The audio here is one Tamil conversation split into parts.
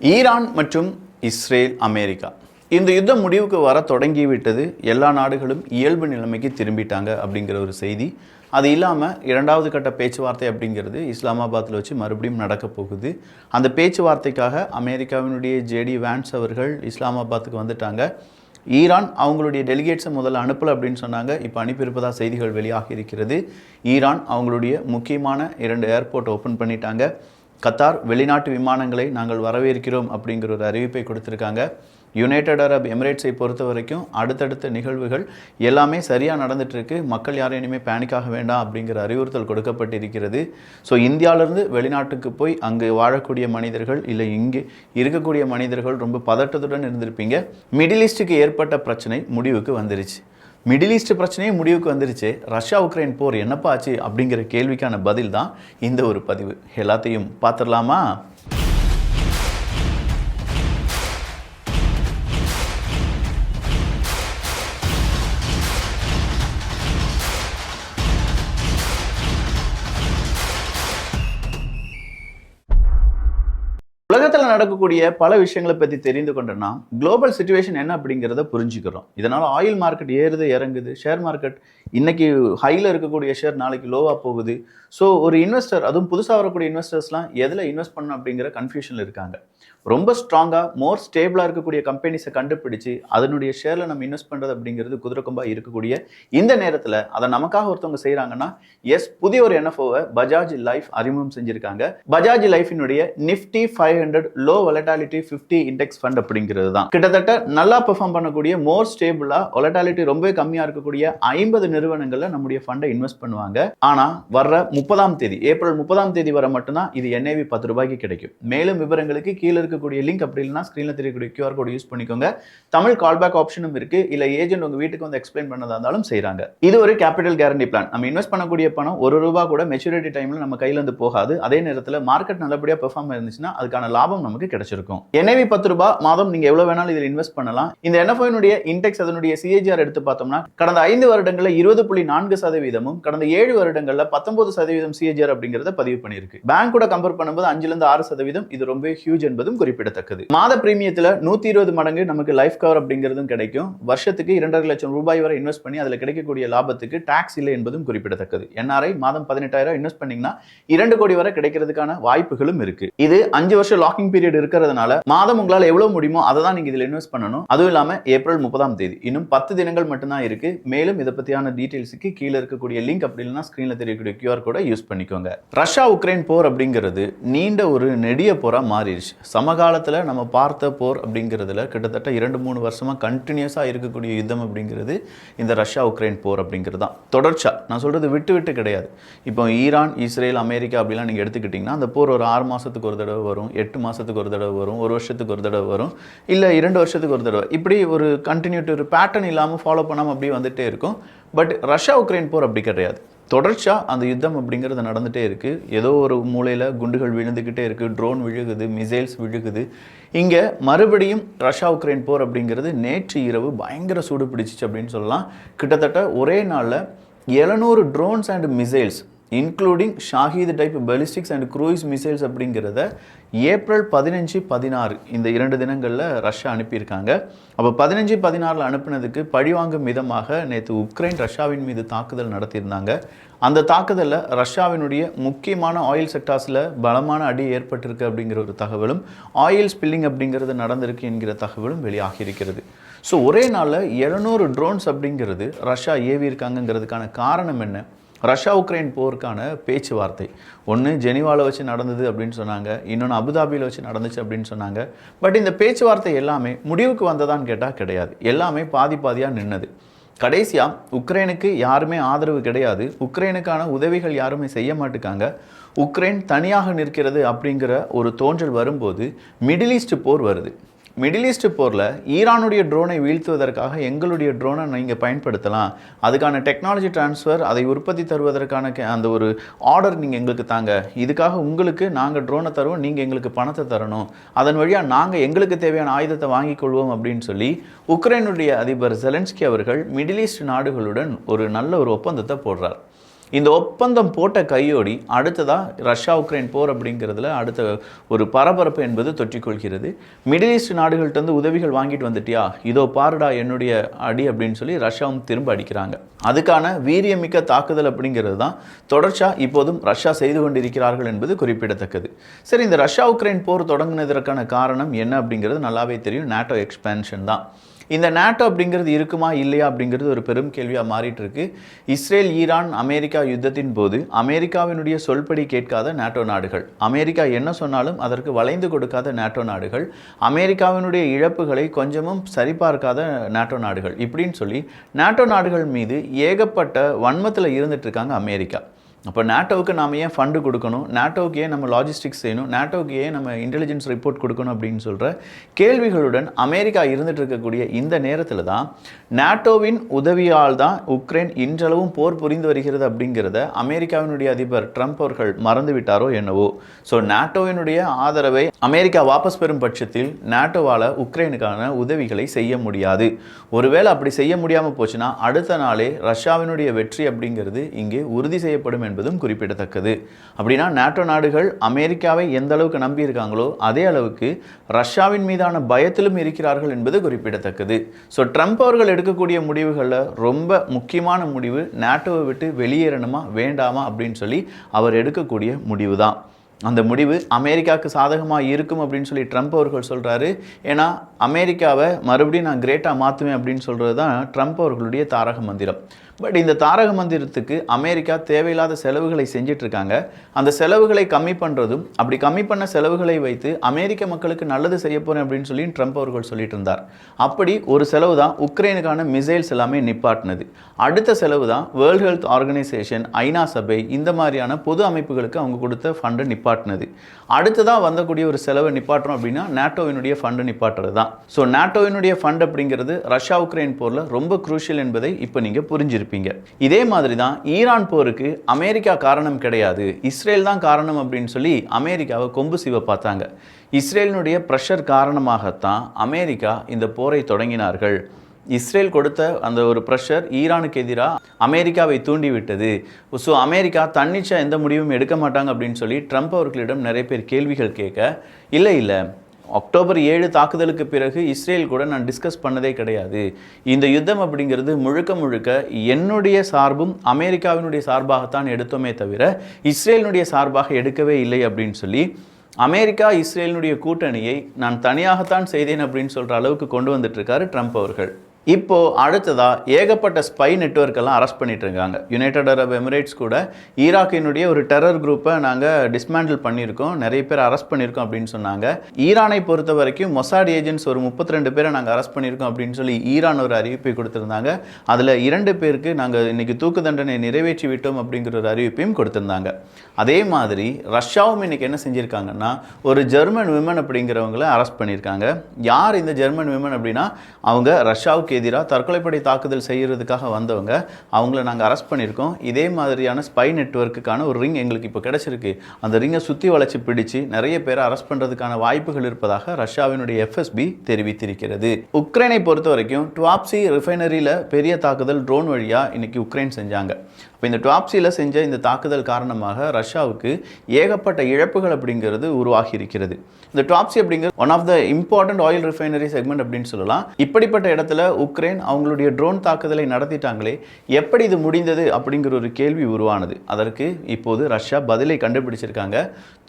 ஈரான் மற்றும் இஸ்ரேல் அமெரிக்கா இந்த யுத்தம் முடிவுக்கு வர தொடங்கிவிட்டது. எல்லா நாடுகளும் இயல்பு நிலைமைக்கு திரும்பிட்டாங்க அப்படிங்கிற ஒரு செய்தி. அது இல்லாமல் இரண்டாவது கட்ட பேச்சுவார்த்தை அப்படிங்கிறது இஸ்லாமாபாத்தில் வச்சு மறுபடியும் நடக்க போகுது. அந்த பேச்சுவார்த்தைக்காக அமெரிக்காவினுடைய ஜேடி வான்ஸ் அவர்கள் இஸ்லாமாபாத்துக்கு வந்துட்டாங்க. ஈரான் அவங்களுடைய டெலிகேட்ஸை முதல்ல அனுப்பலை அப்படின்னு சொன்னாங்க. இப்போ அனுப்பியிருப்பதாக செய்திகள் வெளியாகி இருக்கிறது. ஈரான் அவங்களுடைய முக்கியமான 2 ஏர்போர்ட் ஓப்பன் பண்ணிட்டாங்க. கத்தார் வெளிநாட்டு விமானங்களை நாங்கள் வரவேற்கிறோம் அப்படிங்கிற ஒரு அறிவிப்பை கொடுத்துருக்காங்க. யுனைடெட் அரப் எமிரேட்ஸை பொறுத்த வரைக்கும் அடுத்தடுத்த நிகழ்வுகள் எல்லாமே சரியாக நடந்துகிட்ருக்கு. மக்கள் யாரும் இனிமேல் பேனிக்காக வேண்டாம் அப்படிங்கிற அறிவுறுத்தல் கொடுக்கப்பட்டிருக்கிறது. ஸோ இந்தியாவிலேருந்து வெளிநாட்டுக்கு போய் அங்கு வாழக்கூடிய மனிதர்கள் இல்லை இங்கே இருக்கக்கூடிய மனிதர்கள் ரொம்ப பதட்டத்துடன் இருந்திருப்பீங்க. மிடில் ஈஸ்ட்டுக்கு ஏற்பட்ட பிரச்சனை முடிவுக்கு வந்துருச்சு. மிடில் ஈஸ்ட் பிரச்சனையே முடிவுக்கு வந்துருச்சு. ரஷ்யா உக்ரைன் போர் என்னப்பா ஆச்சு அப்படிங்கிற கேள்விக்கான பதில் தான் இந்த ஒரு பதிவு. எல்லாத்தையும் பார்த்துடலாமா? உலகத்தில் நடக்கக்கூடிய பல விஷயங்களை பற்றி தெரிந்து கொண்டோம்னா குளோபல் சிச்சுவேஷன் என்ன அப்படிங்கிறத புரிஞ்சுக்கிறோம். இதனால் ஆயில் மார்க்கெட் ஏறுது இறங்குது, ஷேர் மார்க்கெட் இன்னைக்கு ஹையில் இருக்கக்கூடிய ஷேர் நாளைக்கு லோவாக போகுது. ஸோ ஒரு இன்வெஸ்டர், அதுவும் புதுசாக வரக்கூடிய இன்வெஸ்டர்ஸ்லாம் எதில் இன்வெஸ்ட் பண்ணணும் அப்படிங்கிற கன்ஃபியூஷனில் இருக்காங்க. ரொம்ப ஸ்ட்ராங்காக மோர் ஸ்டேபிளாக இருக்கக்கூடிய கம்பெனிஸை கண்டுபிடிச்சு அதனுடைய ஷேரில் நம்ம இன்வெஸ்ட் பண்ணுறது அப்படிங்கிறது குதிரைக்கொம்பாக இருக்கக்கூடிய இந்த நேரத்தில் அதை நமக்காக ஒருத்தவங்க செய்கிறாங்கன்னா புதிய ஒரு என்எஃப்ஓவை பஜாஜ் லைஃப் அறிமுகம் செஞ்சுருக்காங்க. பஜாஜ் லைஃபினுடைய Nifty 500 low volatility 50 index fund அப்படிங்கிறது தான். கிட்டத்தட்ட நல்லா பெர்ஃபார்ம் பண்ணக்கூடிய மோர் ஸ்டேபிளாக வொலட்டாலிட்டி ரொம்பவே கம்மியாக இருக்கக்கூடிய 50 நிறுவனங்களில் நம்முடைய ஃபண்டை இன்வெஸ்ட் பண்ணுவாங்க. ஆனால் வர்ற 30ஆம் தேதி ஏப்ரல் 30ஆம் தேதி வரை மட்டும்தான் இது NAV 10 ரூபாய்க்கு கிடைக்கும். மேலும் விவரங்களுக்கு கீழே இருக்கக்கூடிய லிங்க் அப்படி இல்லைன்னா ஸ்க்ரீனில் தெரியக்கூடிய QR கோட் யூஸ் பண்ணிக்கோங்க. தமிழ் கால்பேக் ஆப்ஷனும் இருக்கு. இல்லை ஏஜென்ட் உங்க வீட்டுக்கு வந்து எக்ஸ்பிளைன் பண்ணதா இருந்தாலும் செய்கிறாங்க. இது ஒரு கேபிட்டல் கேரண்டி பிளான். நம்ம இன்வெஸ்ட் பண்ணக்கூடிய பணம் ₹1 கூட மெச்சூரிட்டி டைமில் நம்ம கையில இருந்து போகாது. அதே நேரத்தில் மார்க்கெட் நல்லபடியாக பெர்ஃபார்ம் இருந்துச்சுன்னா அதுக்கான லாபம் நமக்கு கிடைச்சிருக்கும். NAV 10 ரூபாய் மாதம் நீங்க எவ்வளவு வேணாலும் இதில் இன்வெஸ்ட் பண்ணலாம். இந்த NFO இண்டெக்ஸ் அதனுடைய CAGR எடுத்து பார்த்தோம்னா கடந்த 5 வருடங்களில் 20.4%, கடந்த 7 வருடங்களில் 19% CAGR அப்படிங்கிறத பதிவு பண்ணியிருக்கு. பேங்கோட கம்பேர் பண்ணும்போது 5-6%. இது ரொம்ப ஹியூஜ் என்பதும் குறிப்பிடத்தக்கது. மாத பிரீமியத்தில் 120 மடங்கு நமக்கு லைஃப் கவர் அப்படிங்கிறதும் கிடைக்கும். வருஷத்துக்கு 2.5 லட்சம் ரூபாய் வரை இன்வெஸ்ட் பண்ணி அதில் கிடைக்கக்கூடிய லாபத்துக்கு டாக்ஸ் இல்லை என்பதும் குறிப்பிடத்தக்கது. NRI மாதம் 18,000 இன்வெஸ்ட் பண்ணீங்கன்னா 2 கோடி வரை கிடைக்கிறதுக்கான வாய்ப்புகளும் இருக்கு. இது 5 வருஷம் லாக்கிங் பீரியட் இருக்கிறதுனால மாதம் உங்களால் எவ்வளவு முடியுமோ அதை தான் நீங்க இதில் இன்வெஸ்ட் பண்ணணும். அதுவும் இல்லாமல் ஏப்ரல் 30ஆம் தேதி இன்னும் 10 தினங்கள் மட்டும்தான் இருக்கு. மேலும் இதை பத்தியான டீடைல்ஸுக்கு கீழே இருக்கக்கூடிய லிங்க் அப்படி இல்லைன்னா ஸ்கிரீன்ல தெரியக்கூடிய QR கோடை யூஸ் பண்ணிக்கோங்க. ரஷ்யா உக்ரைன் போர் அப்படிங்கிறது நீண்ட ஒரு நெடிய போரா மாறிடுச்சு. சமகாலத்தில் நம்ம பார்த்த போர் அப்படிங்கிறதுல கிட்டத்தட்ட 2-3 வருஷமா கண்டினியூஸாக இருக்கக்கூடிய யுத்தம் அப்படிங்கிறது இந்த ரஷ்யா உக்ரைன் போர் அப்படிங்கிறது தான். தொடர்ச்சியா நான் சொல்றது விட்டு விட்டு கிடையாது. இப்போ ஈரான் இஸ்ரேல் அமெரிக்கா அப்படிலாம் நீங்க எடுத்துக்கிட்டீங்கன்னா அந்த போர் ஒரு 6 மாசத்துக்கு ஒரு தடவை வரும், 8 மாசத்துக்கு ஒரு தடவை வரும், 1 வருஷத்துக்கு ஒரு தடவை வரும், இல்லை 2 வருஷத்துக்கு ஒரு தடவை, இப்படி ஒரு கண்டினியூட்டி ஒரு பேட்டர்ன் இல்லாமல் ஃபாலோ பண்ணாமல் அப்படியே வந்துட்டே இருக்கும். பட் ரஷ்யா உக்ரைன் போர் அப்படி கிடையாது. தொடர்ச்சியாக அந்த யுத்தம் அப்படிங்கிறது நடந்துகிட்டே இருக்குது. ஏதோ ஒரு மூலையில் குண்டுகள் விழுந்துக்கிட்டே இருக்குது, ட்ரோன் விழுகுது, மிசைல்ஸ் விழுகுது. இங்கே மறுபடியும் ரஷ்யா உக்ரைன் போர் அப்படிங்கிறது நேற்று இரவு பயங்கர சூடு பிடிச்சிச்சு அப்படின்னு சொல்லலாம். கிட்டத்தட்ட ஒரே நாளில் 700 drones and missiles including Shahed type ballistics and cruise missiles அப்படிங்கிறத ஏப்ரல் 15-16 இந்த 2 தினங்களில் ரஷ்யா அனுப்பியிருக்காங்க. அப்போ 15-16 அனுப்பினதுக்கு பழிவாங்கும் விதமாக நேற்று உக்ரைன் ரஷ்யாவின் மீது தாக்குதல் நடத்தியிருந்தாங்க. அந்த தாக்குதலில் ரஷ்யாவினுடைய முக்கியமான ஆயில் செக்டார்ஸில் பலமான அடி ஏற்பட்டிருக்கு அப்படிங்கிற ஒரு தகவலும், ஆயில் ஸ்பில்லிங் அப்படிங்கிறது நடந்திருக்கு என்கிற தகவலும் வெளியாகி இருக்கிறது. ஸோ ஒரே நாளில் 700 ட்ரோன்ஸ் அப்படிங்கிறது ரஷ்யா ஏவி இருக்காங்கிறதுக்கான காரணம் என்ன? ரஷ்யா உக்ரைன் போருக்கான பேச்சுவார்த்தை ஒன்று ஜெனீவாவில் வச்சு நடந்தது அப்படின்னு சொன்னாங்க, இன்னொன்று அபுதாபியில் வச்சு நடந்துச்சு அப்படின்னு சொன்னாங்க. பட் இந்த பேச்சுவார்த்தை எல்லாமே முடிவுக்கு வந்ததான்னு கேட்டால் கிடையாது. எல்லாமே பாதியாக நின்னது. கடைசியாக உக்ரைனுக்கு யாருமே ஆதரவு கிடையாது, உக்ரைனுக்கான உதவிகள் யாருமே செய்ய மாட்டுக்காங்க, உக்ரைன் தனியாக நிற்கிறது அப்படிங்கிற ஒரு தோன்றல் வரும்போது மிடில் ஈஸ்ட் போர் வருது. மிடில் ஈஸ்ட் போரில் ஈரானுடைய ட்ரோனை வீழ்த்துவதற்காக எங்களுடைய ட்ரோனை நீங்கள் பயன்படுத்தலாம், அதுக்கான டெக்னாலஜி டிரான்ஸ்ஃபர், அதை உற்பத்தி தருவதற்கான அந்த ஒரு ஆர்டர் நீங்கள் எங்களுக்கு தாங்க, இதுக்காக உங்களுக்கு நாங்கள் ட்ரோனை தருவோம், நீங்கள் எங்களுக்கு பணத்தை தரணும், அதன் வழியாக நாங்கள் எங்களுக்கு தேவையான ஆயுதத்தை வாங்கிக் கொள்வோம் அப்படின்னு சொல்லி உக்ரைனுடைய அதிபர் ஜெலன்ஸ்கி அவர்கள் மிடில் ஈஸ்ட் நாடுகளுடன் ஒரு நல்ல ஒரு ஒப்பந்தத்தை போடுறார். இந்த ஒப்பந்தம் போட்ட கையோடி அடுத்ததாக ரஷ்யா உக்ரைன் போர் அப்படிங்கிறதுல அடுத்த ஒரு பரபரப்பு என்பது தொற்றிக்கொள்கிறது. மிடில் ஈஸ்ட் நாடுகள்கிட்ட உதவிகள் வாங்கிட்டு வந்துட்டியா, இதோ பாருடா என்னுடைய அடி அப்படின்னு சொல்லி ரஷ்யாவும் திரும்ப அடிக்கிறாங்க. அதுக்கான வீரியமிக்க தாக்குதல் அப்படிங்கிறது தான் தொடர்ச்சியாக இப்போதும் ரஷ்யா செய்து கொண்டிருக்கிறார்கள் என்பது குறிப்பிடத்தக்கது. சரி, இந்த ரஷ்யா உக்ரைன் போர் தொடங்கினதற்கான காரணம் என்ன அப்படிங்கிறது நல்லாவே தெரியும். நேட்டோ எக்ஸ்பேன்ஷன் தான். இந்த நேட்டோ அப்படிங்கிறது இருக்குமா இல்லையா அப்படிங்கிறது ஒரு பெரும் கேள்வியாக மாறிட்டு இருக்கு. இஸ்ரேல் ஈரான் அமெரிக்கா யுத்தத்தின் போது அமெரிக்காவினுடைய சொல்படி கேட்காத நேட்டோ நாடுகள், அமெரிக்கா என்ன சொன்னாலும் அதற்கு வளைந்து கொடுக்காத நேட்டோ நாடுகள், அமெரிக்காவினுடைய இழப்புகளை கொஞ்சமும் சரிபார்க்காத நேட்டோ நாடுகள், இப்படின்னு சொல்லி நேட்டோ நாடுகள் மீது ஏகப்பட்ட வன்மத்தில் இருந்துட்டு இருக்காங்க அமெரிக்கா. அப்போ நேட்டோவுக்கு நாம் ஏன் ஃபண்டு கொடுக்கணும், நேட்டோவுக்கு ஏன் நம்ம லாஜிஸ்டிக்ஸ் செய்யணும், நேட்டோவுக்கு ஏன் நம்ம இன்டெலிஜென்ஸ் ரிப்போர்ட் கொடுக்கணும் அப்படின்னு சொல்கிற கேள்விகளுடன் அமெரிக்கா இருந்துட்டு இருக்கக்கூடிய இந்த நேரத்தில் தான் நேட்டோவின் உதவியால் தான் உக்ரைன் இன்றளவும் போர் புரிந்து வருகிறது அப்படிங்கிறத அமெரிக்காவினுடைய அதிபர் ட்ரம்ப் அவர்கள் மறந்து விட்டாரோ என்னவோ. ஸோ நேட்டோவினுடைய ஆதரவை அமெரிக்கா வாபஸ் பெறும் பட்சத்தில் நேட்டோவால் உக்ரைனுக்கான உதவிகளை செய்ய முடியாது. ஒருவேளை அப்படி செய்ய முடியாமல் போச்சுன்னா அடுத்த நாளே ரஷ்யாவினுடைய வெற்றி அப்படிங்கிறது இங்கே உறுதி செய்யப்படும் என்பதும் குறிப்பிடத்தக்கது. அப்படின்னா நேட்டோ நாடுகள் அமெரிக்காவை எந்த அளவுக்கு நம்பி இருக்காங்களோ அதே அளவுக்கு ரஷ்யாவின் மீதான பயத்திலும் இருக்கிறார்கள் என்பது குறிப்பிடத்தக்கது. ஸோ ட்ரம்ப் அவர்கள் எடுக்கக்கூடிய முடிவுகளில் ரொம்ப முக்கியமான முடிவு நேட்டோவை விட்டு வெளியேறணுமா வேண்டாமா அப்படின்னு சொல்லி அவர் எடுக்கக்கூடிய முடிவு தான். அந்த முடிவு அமெரிக்காவுக்கு சாதகமாக இருக்கும் அப்படின்னு சொல்லி ட்ரம்ப் அவர்கள் சொல்கிறாரு. ஏன்னா அமெரிக்காவை மறுபடியும் நான் கிரேட்டாக மாற்றுவேன் அப்படின்னு சொல்கிறது தான் ட்ரம்ப் அவர்களுடைய தாரக மந்திரம். பட் இந்த தாரக மந்திரத்துக்கு அமெரிக்கா தேவையில்லாத செலவுகளை செஞ்சிட்ருக்காங்க. அந்த செலவுகளை கம்மி பண்ணுறதும், அப்படி கம்மி பண்ண செலவுகளை வைத்து அமெரிக்க மக்களுக்கு நல்லது செய்ய போகிறேன் அப்படின்னு சொல்லி ட்ரம்ப் அவர்கள் சொல்லிட்டு இருந்தார். அப்படி ஒரு செலவு தான் உக்ரைனுக்கான மிசைல்ஸ் எல்லாமே நிப்பாட்டினது. அடுத்த செலவு தான் வேர்ல்டு ஹெல்த் ஆர்கனைசேஷன், ஐநா சபை, இந்த மாதிரியான பொது அமைப்புகளுக்கு அவங்க கொடுத்த ஃபண்டை நிப்பாட்டினது. அடுத்ததாக வந்தக்கூடிய ஒரு செலவை நிப்பாட்டுறோம் அப்படின்னா நேட்டோவினுடைய ஃபண்டை நிப்பாட்டுறது தான். ஸோ நேட்டோவினுடைய ஃபண்ட் அப்படிங்கிறது ரஷ்யா உக்ரைன் போரில் ரொம்ப குரூஷியல் என்பதை இப்போ நீங்கள் புரிஞ்சிருப்பீங்க. இதே மாதிரி தான் ஈரான் போருக்கு அமெரிக்கா காரணம் கிடையாது, இஸ்ரேல் தான் காரணம் அப்படின்னு சொல்லி அமெரிக்காவை கொம்பு சீவ பார்த்தாங்க. இஸ்ரேலினுடைய ப்ரெஷர் காரணமாகத்தான் அமெரிக்கா இந்த போரை தொடங்கினார்கள். இஸ்ரேல் கொடுத்த அந்த ஒரு ப்ரெஷர் ஈரானுக்கு எதிராக அமெரிக்காவை தூண்டிவிட்டது. ஸோ அமெரிக்கா தன்னிச்சா எந்த முடிவும் எடுக்க மாட்டாங்க அப்படின்னு சொல்லி ட்ரம்ப் அவர்களிடம் நிறைய பேர் கேள்விகள் கேட்க, இல்லை அக்டோபர் 7 தாக்குதலுக்கு பிறகு இஸ்ரேல் கூட நான் டிஸ்கஸ் பண்ணதே கிடையாது. இந்த யுத்தம் அப்படிங்கிறது முழுக்க என்னுடைய சார்பும் அமெரிக்காவினுடைய சார்பாகத்தான் எடுத்தோமே தவிர இஸ்ரேலினுடைய சார்பாக எடுக்கவே இல்லை அப்படின்னு சொல்லி அமெரிக்கா இஸ்ரேலினுடைய கூட்டணியை நான் தனியாகத்தான் செய்தேன் அப்படின்னு சொல்கிற அளவுக்கு கொண்டு வந்துட்டு இருக்காரு ட்ரம்ப் அவர்கள். இப்போ அடுத்ததா ஏகப்பட்ட ஸ்பை நெட்வொர்க் எல்லாம் அரெஸ்ட் பண்ணிட்டு இருக்காங்க. யுனைடெட் அரப் எமிரேட்ஸ் கூட ஈராக்கினுடைய ஒரு டெரர் குரூப்பை நாங்கள் டிஸ்மேண்டில் பண்ணியிருக்கோம், நிறைய பேர் அரெஸ்ட் பண்ணியிருக்கோம் அப்படின்னு சொன்னாங்க. ஈரானை பொறுத்த வரைக்கும் மொசாட் ஏஜென்ட்ஸ் ஒரு 32 பேரை நாங்கள் அரெஸ்ட் பண்ணியிருக்கோம் அப்படின்னு சொல்லி ஈரான் ஒரு அறிவிப்பை கொடுத்திருந்தாங்க. அதில் 2 பேருக்கு நாங்கள் இன்னைக்கு தூக்கு தண்டனை நிறைவேற்றி விட்டோம் அப்படிங்கிற ஒரு அறிவிப்பையும் கொடுத்திருந்தாங்க. அதே மாதிரி ரஷ்யாவும் இன்னைக்கு என்ன செஞ்சிருக்காங்கன்னா ஒரு ஜெர்மன் விமன் அப்படிங்கிறவங்கள அரெஸ்ட் பண்ணியிருக்காங்க. யார் இந்த ஜெர்மன் விமன் அப்படின்னா அவங்க ரஷ்யாவுக்கு எதிராக தற்கொலைப்படை தாக்குதல் செய்யறதுக்காக வந்தவங்க. அவங்கள நாங்கள் அரெஸ்ட் பண்ணியிருக்கோம். இதே மாதிரியான ஸ்பை நெட்வொர்க்குக்கான ஒரு ரிங் எங்களுக்கு இப்போ கிடைச்சிருக்கு. அந்த ரிங்கை சுற்றி வளைச்சி பிடிச்சு நிறைய பேரை அரெஸ்ட் பண்ணுறதுக்கான வாய்ப்புகள் இருப்பதாக ரஷ்யாவினுடைய FSB தெரிவித்திருக்கிறது. உக்ரைனை பொறுத்த வரைக்கும் டுவாப்சி ரிஃபைனரியில் பெரிய தாக்குதல் ட்ரோன் வழியாக இன்னைக்கு உக்ரைன் செஞ்சாங்க. இப்போ இந்த டுவாப்சியில் செஞ்ச இந்த தாக்குதல் காரணமாக ரஷ்யாவுக்கு ஏகப்பட்ட இழப்புகள் அப்படிங்கிறது உருவாகி இருக்கிறது. இந்த டுவாப்சி அப்படிங்கிறது one of the important oil refinery segment அப்படின்னு சொல்லலாம். இப்படிப்பட்ட இடத்துல உக்ரைன் அவங்களுடைய ட்ரோன் தாக்குதலை நடத்திட்டாங்களே, எப்படி இது முடிந்தது அப்படிங்கிற ஒரு கேள்வி உருவானது. அதற்கு இப்போது ரஷ்யா பதிலை கண்டுபிடிச்சிருக்காங்க.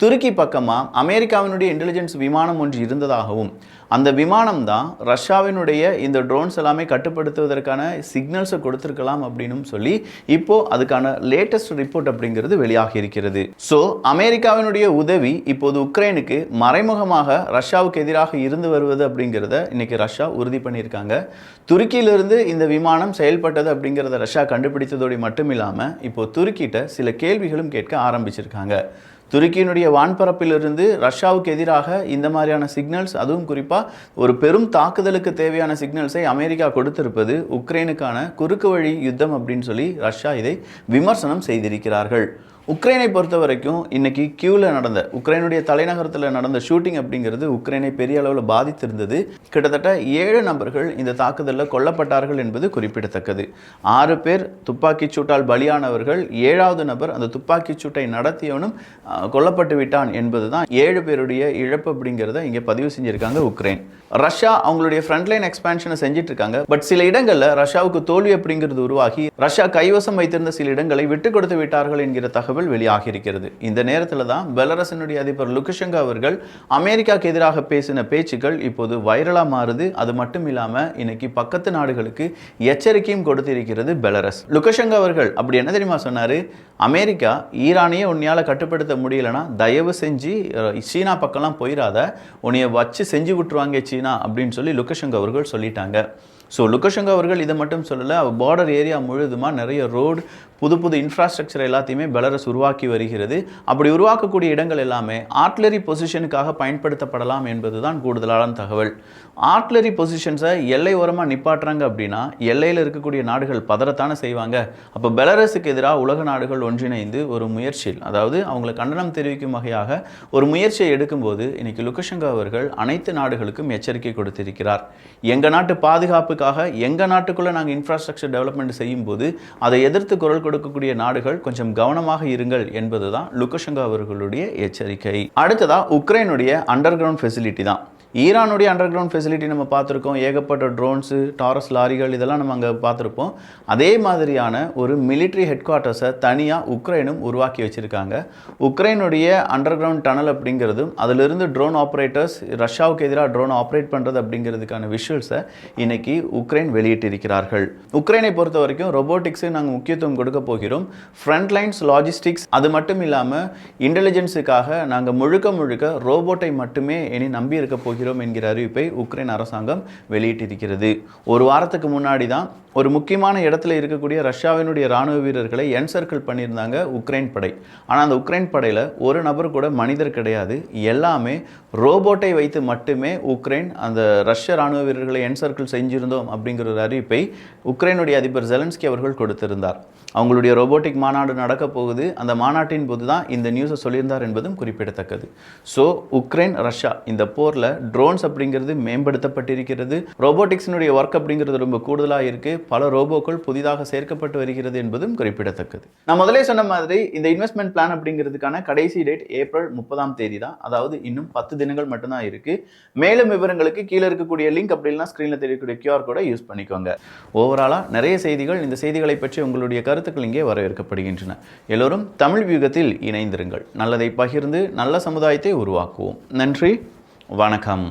துருக்கி பக்கமாக அமெரிக்காவினுடைய இன்டெலிஜென்ஸ் விமானம் ஒன்று இருந்ததாகவும் அந்த விமானம் தான் ரஷ்யாவினுடைய இந்த ட்ரோன்ஸ் எல்லாமே கட்டுப்படுத்துவதற்கான சிக்னல்ஸை கொடுத்துருக்கலாம் அப்படின்னு சொல்லி இப்போ அதுக்கான லேட்டஸ்ட் ரிப்போர்ட் அப்படிங்கிறது வெளியாகி இருக்கிறது. ஸோ அமெரிக்காவினுடைய உதவி இப்போது உக்ரைனுக்கு மறைமுகமாக ரஷ்யாவுக்கு எதிராக இருந்து வருவது அப்படிங்கிறத இன்னைக்கு ரஷ்யா உறுதி பண்ணியிருக்காங்க. துருக்கியிலிருந்து இந்த விமானம் செயல்பட்டது அப்படிங்கிறத ரஷ்யா கண்டுபிடித்ததோடு மட்டும் இல்லாமல் இப்போ துருக்கிட்ட சில கேள்விகளும் கேட்க ஆரம்பிச்சிருக்காங்க. துருக்கியினுடைய வான்பரப்பிலிருந்து ரஷ்யாவுக்கு எதிராக இந்த மாதிரியான சிக்னல்ஸ், அதுவும் குறிப்பாக ஒரு பெரும் தாக்குதலுக்கு தேவையான சிக்னல்ஸை அமெரிக்கா கொடுத்திருப்பது உக்ரைனுக்கான குறுக்கு வழி யுத்தம் அப்படின்னு சொல்லி ரஷ்யா இதை விமர்சனம் செய்திருக்கிறார்கள். உக்ரைனை பொறுத்த வரைக்கும் இன்னைக்கு கியூவில் நடந்த உக்ரைனுடைய தலைநகரத்தில் நடந்த ஷூட்டிங் அப்படிங்கிறது உக்ரைனை பெரிய அளவில் பாதித்திருந்தது. கிட்டத்தட்ட 7 நபர்கள் இந்த தாக்குதலில் கொல்லப்பட்டார்கள் என்பது குறிப்பிடத்தக்கது. 6 பேர் துப்பாக்கிச் சூட்டால் பலியானவர்கள். 7வது நபர் அந்த துப்பாக்கிச் சூட்டை நடத்தியவனும் கொல்லப்பட்டு விட்டான் என்பதுதான் 7 பேருடைய இழப்பு அப்படிங்கிறத இங்கே பதிவு செஞ்சிருக்காங்க உக்ரைன். ரஷ்யா அவங்களுடைய ஃப்ரண்ட்லைன் எக்ஸ்பான்ஷனை செஞ்சுட்டு இருக்காங்க. பட் சில இடங்களில் ரஷ்யாவுக்கு தோல்வி அப்படிங்கிறது உருவாகி ரஷ்யா கைவசம் வைத்திருந்த சில இடங்களை விட்டுக் கொடுத்து விட்டார்கள் என்கிற தகவல் வெளியாகி இருக்கிறது. இந்த நேரத்தில் தான் பெலரஸினுடைய அதிபர் லுகஷெங்கோ அவர்கள் அமெரிக்காவுக்கு எதிராக பேசின பேச்சுக்கள் இப்போது வைரலா மாறுது. அது மட்டும் இல்லாம இன்னைக்கு பக்கத்து நாடுகளுக்கு எச்சரிக்கையும் கொடுத்திருக்கிறது பெலரஸ். லுகஷெங்கோ அவர்கள் அப்படி என்ன தெரியுமா சொன்னாரு? அமெரிக்கா ஈரானையே உன்னையால கட்டுப்படுத்த முடியலன்னா தயவு செஞ்சு சீனா பக்கம்லாம் போயிடாத, உன்னைய வச்சு செஞ்சு விட்டுருவாங்க சீனா அப்படின்னு சொல்லி லுகஷெங்கோ அவர்கள் சொல்லிட்டாங்க. ஸோ லுகஷெங்கோ அவர்கள் இதை மட்டும் சொல்லலை, பார்டர் ஏரியா முழுதுமாக நிறைய ரோடு புது இன்ஃப்ராஸ்ட்ரக்சர் எல்லாத்தையுமே பெலரஸ் உருவாக்கி வருகிறது. அப்படி உருவாக்கக்கூடிய இடங்கள் எல்லாமே ஆர்ட்லரி பொசிஷனுக்காக பயன்படுத்தப்படலாம் என்பது தான் கூடுதலான தகவல். ஆர்ட்லரி பொசிஷன்ஸை எல்லை ஓரமாக நிப்பாட்டுறாங்க அப்படின்னா எல்லையில் இருக்கக்கூடிய நாடுகள் பதறத்தானே செய்வாங்க. அப்போ பெலரஸுக்கு எதிராக உலக நாடுகள் ஒன்றிணைந்து ஒரு முயற்சியில், அதாவது அவங்களை கண்டனம் தெரிவிக்கும் வகையாக ஒரு முயற்சியை எடுக்கும்போது இன்னைக்கு லுகஷெங்கோ அவர்கள் அனைத்து நாடுகளுக்கும் எச்சரிக்கை கொடுத்திருக்கிறார். எங்கள் நாட்டு பாதுகாப்புக்காக எங்கள் நாட்டுக்குள்ளே நாங்கள் இன்ஃப்ராஸ்ட்ரக்சர் டெவலப்மெண்ட் செய்யும் போது அதை எதிர்த்து குரல் கொடுக்கக்கூடிய நாடுகள் கொஞ்சம் கவனமாக இருங்கள் என்பதுதான் லுகஷெங்கோ அவர்களுடைய எச்சரிக்கை. அடுத்ததா உக்ரைனுடைய அண்டர் கிரவுண்ட் ஃபெசிலிட்டி தான். ஈரானுடைய அண்டர் கிரவுண்ட் ஃபெசிலிட்டி நம்ம பார்த்துருக்கோம். ஏகப்பட்ட ட்ரோன்ஸு, டாரஸ் லாரிகள் இதெல்லாம் நம்ம அங்கே பார்த்துருப்போம். அதே மாதிரியான ஒரு மிலிட்ரி ஹெட் குவார்ட்டர்ஸை தனியாக உக்ரைனும் உருவாக்கி வச்சுருக்காங்க. உக்ரைனுடைய அண்டர் கிரவுண்ட் டனல் அப்படிங்கிறதும் அதிலிருந்து ட்ரோன் ஆப்ரேட்டர்ஸ் ரஷ்யாவுக்கு எதிராக ட்ரோன் ஆப்ரேட் பண்ணுறது அப்படிங்கிறதுக்கான விஷுவல்ஸை இன்னைக்கு உக்ரைன் வெளியிட்டிருக்கிறார்கள். உக்ரைனை பொறுத்த வரைக்கும் ரொபோட்டிக்ஸு நாங்கள் முக்கியத்துவம் கொடுக்க போகிறோம். ஃப்ரண்ட் லைன்ஸ் லாஜிஸ்டிக்ஸ் அது மட்டும் இல்லாமல் இன்டெலிஜென்ஸுக்காக நாங்கள் முழுக்க ரோபோட்டை மட்டுமே இனி நம்பி இருக்க போகிறோம் என்கிற அறிவிப்பை உக்ரைன் அரசாங்கம் வெளியிட்டிருக்கிறது. ஒரு வாரத்துக்கு முன்னாடி தான் ஒரு முக்கியமான இடத்துல இருக்கக்கூடிய ரஷ்யாவினுடைய ராணுவ வீரர்களை என்சர்க்கிள் பண்ணியிருந்தாங்க உக்ரைன் படை. ஆனால் அந்த உக்ரைன் படையில் ஒரு நபர் கூட மனிதர் கிடையாது. எல்லாமே ரோபோட்டை வைத்து மட்டுமே உக்ரைன் அந்த ரஷ்ய ராணுவ வீரர்களை என்சர்க்கிள் செஞ்சிருந்தோம் அப்படிங்கிற ஒரு அறிவிப்பை உக்ரைனுடைய அதிபர் ஜெலன்ஸ்கி அவர்கள் கொடுத்திருந்தார். அவங்களுடைய ரோபோட்டிக் மாநாடு நடக்க போகுது. அந்த மாநாட்டின் போது தான் இந்த நியூஸை சொல்லியிருந்தார் என்பதும் குறிப்பிடத்தக்கது. ஸோ உக்ரைன் ரஷ்யா இந்த போரில் ட்ரோன்ஸ் அப்படிங்கிறது மேம்படுத்தப்பட்டிருக்கிறது. ரோபோட்டிக்ஸினுடைய ஒர்க் அப்படிங்கிறது ரொம்ப கூடுதலாக இருக்குது. பல ரோபோக்கள் புதிதாக சேர்க்கப்பட்டு வருகிறது என்பதும் குறிப்பிடத்தக்கது. நான் முதலே சொன்ன மாதிரி இந்த இன்வெஸ்ட்மெண்ட் பிளான் அப்படிங்கிறதுக்கான கடைசி டேட் ஏப்ரல் 30 தான். அதாவது இன்னும் 10 தினங்கள் மட்டும்தான் இருக்கு. மேலும் விவரங்களுக்கு கீழே இருக்கக்கூடிய லிங்க் அப்படி இல்லைனா ஸ்க்ரீனில் தெரியக்கூடிய QR கோடை யூஸ் பண்ணிக்கோங்க. ஓவராலாக நிறைய செய்திகள், இந்த செய்திகளை பற்றி உங்களுடைய கருத்துக்கள் இங்கே வரவேற்கப்படுகின்றன. எல்லோரும் தமிழ் வியூகத்தில் இணைந்திருங்கள். நல்லதை பகிர்ந்து நல்ல சமுதாயத்தை உருவாக்குவோம். நன்றி, வணக்கம்.